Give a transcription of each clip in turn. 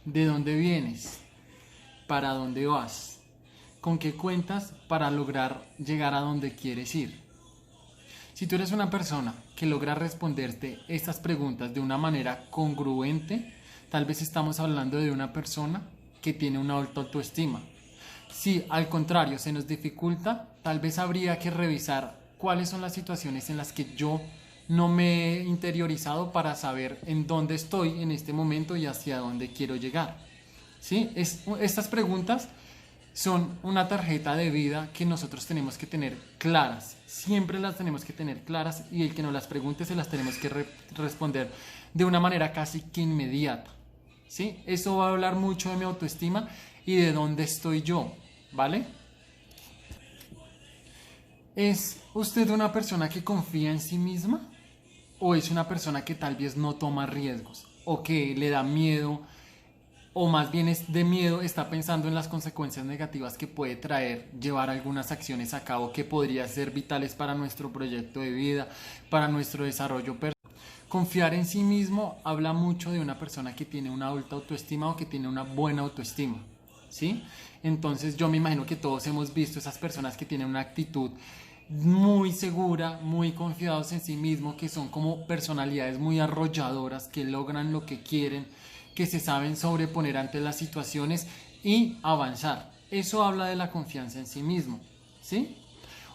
¿De dónde vienes? ¿Para dónde vas? ¿Con qué cuentas para lograr llegar a donde quieres ir? Si tú eres una persona que logra responderte estas preguntas de una manera congruente, tal vez estamos hablando de una persona que tiene una alta autoestima. Si al contrario se nos dificulta, tal vez habría que revisar cuáles son las situaciones en las que yo no me he interiorizado para saber en dónde estoy en este momento y hacia dónde quiero llegar. ¿Sí? Estas preguntas son una tarjeta de vida que nosotros tenemos que tener claras. Siempre las tenemos que tener claras y el que nos las pregunte se las tenemos que responder de una manera casi que inmediata. ¿Sí? Eso va a hablar mucho de mi autoestima y de dónde estoy yo, ¿vale? ¿Es usted una persona que confía en sí misma? ¿O es una persona que tal vez no toma riesgos? ¿O que le da miedo? ¿O más bien es de miedo, está pensando en las consecuencias negativas que puede traer llevar algunas acciones a cabo que podrían ser vitales para nuestro proyecto de vida, para nuestro desarrollo personal? Confiar en sí mismo habla mucho de una persona que tiene una alta autoestima o que tiene una buena autoestima, ¿sí? Entonces yo me imagino que todos hemos visto esas personas que tienen una actitud muy segura, muy confiados en sí mismos, que son como personalidades muy arrolladoras, que logran lo que quieren, que se saben sobreponer ante las situaciones y avanzar. Eso habla de la confianza en sí mismo, ¿sí?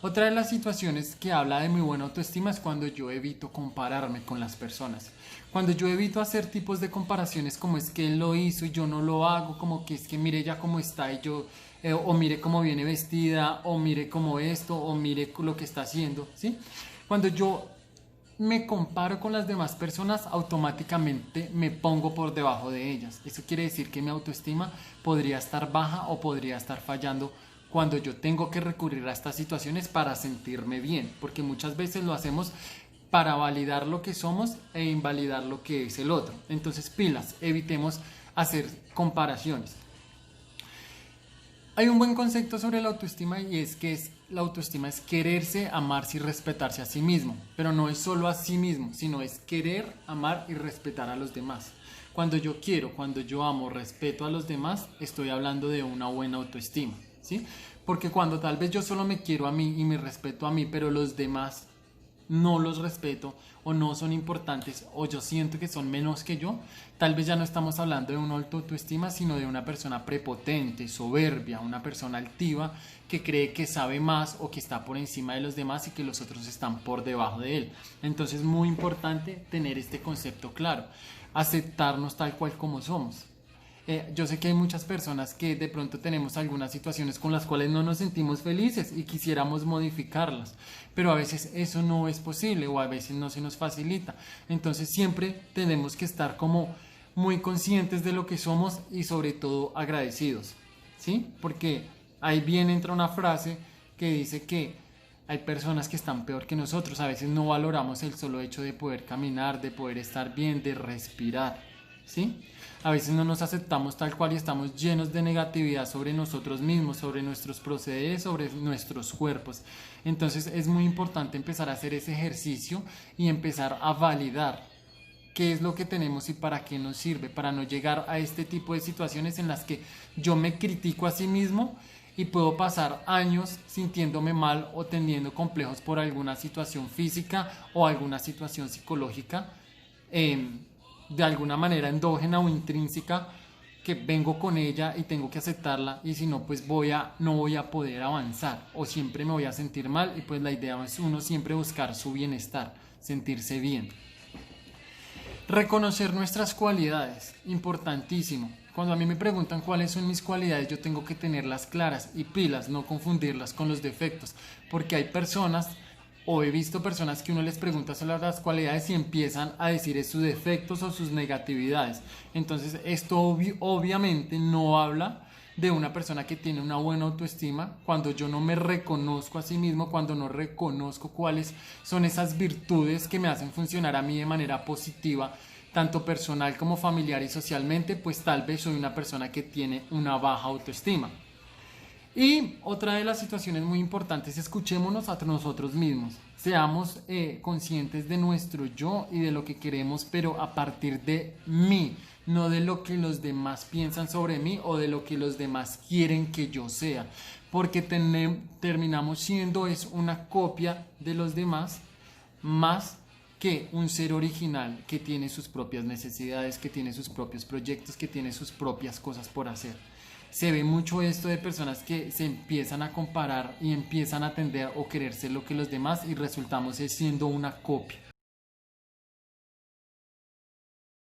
Otra de las situaciones que habla de mi buena autoestima es cuando yo evito compararme con las personas. Cuando yo evito hacer tipos de comparaciones como es que él lo hizo y yo no lo hago, como que es que mire ya cómo está y yo, o mire cómo viene vestida, o mire cómo esto, o mire lo que está haciendo, ¿sí? Cuando yo me comparo con las demás personas, automáticamente me pongo por debajo de ellas. Eso quiere decir que mi autoestima podría estar baja o podría estar fallando cuando yo tengo que recurrir a estas situaciones para sentirme bien, porque muchas veces lo hacemos para validar lo que somos e invalidar lo que es el otro. Entonces, pilas, evitemos hacer comparaciones. Hay un buen concepto sobre la autoestima y es que la autoestima es quererse, amarse y respetarse a sí mismo, pero no es solo a sí mismo, sino es querer, amar y respetar a los demás. Cuando yo quiero, cuando yo amo, respeto a los demás, estoy hablando de una buena autoestima, ¿sí? Porque cuando tal vez yo solo me quiero a mí y me respeto a mí, pero los demás no los respeto o no son importantes o yo siento que son menos que yo, tal vez ya no estamos hablando de una alta autoestima, sino de una persona prepotente, soberbia, una persona altiva que cree que sabe más o que está por encima de los demás y que los otros están por debajo de él. Entonces es muy importante tener este concepto claro, aceptarnos tal cual como somos. Yo sé que hay muchas personas que de pronto tenemos algunas situaciones con las cuales no nos sentimos felices y quisiéramos modificarlas, pero a veces eso no es posible o a veces no se nos facilita. Entonces siempre tenemos que estar como muy conscientes de lo que somos y sobre todo agradecidos, ¿sí? Porque ahí bien entra una frase que dice que hay personas que están peor que nosotros. A veces no valoramos el solo hecho de poder caminar, de poder estar bien, de respirar, ¿sí? A veces no nos aceptamos tal cual y estamos llenos de negatividad sobre nosotros mismos, sobre nuestros procederes, sobre nuestros cuerpos. Entonces es muy importante empezar a hacer ese ejercicio y empezar a validar qué es lo que tenemos y para qué nos sirve, para no llegar a este tipo de situaciones en las que yo me critico a sí mismo y puedo pasar años sintiéndome mal o teniendo complejos por alguna situación física o alguna situación psicológica. De alguna manera endógena o intrínseca que vengo con ella y tengo que aceptarla y si no pues no voy a poder avanzar o siempre me voy a sentir mal y pues la idea es uno siempre buscar su bienestar, sentirse bien. Reconocer nuestras cualidades, importantísimo. Cuando a mí me preguntan cuáles son mis cualidades, yo tengo que tenerlas claras y pilas, no confundirlas con los defectos, porque hay personas o he visto personas que uno les pregunta sobre las cualidades y empiezan a decir sus defectos o sus negatividades. Entonces esto obviamente no habla de una persona que tiene una buena autoestima cuando yo no me reconozco a sí mismo, cuando no reconozco cuáles son esas virtudes que me hacen funcionar a mí de manera positiva, tanto personal como familiar y socialmente, pues tal vez soy una persona que tiene una baja autoestima. Y otra de las situaciones muy importantes, escuchémonos a nosotros mismos. Seamos conscientes de nuestro yo y de lo que queremos, pero a partir de mí, no de lo que los demás piensan sobre mí o de lo que los demás quieren que yo sea. Porque terminamos siendo es una copia de los demás más que un ser original que tiene sus propias necesidades, que tiene sus propios proyectos, que tiene sus propias cosas por hacer. Se ve mucho esto de personas que se empiezan a comparar y empiezan a tender o querer ser lo que los demás y resultamos siendo una copia.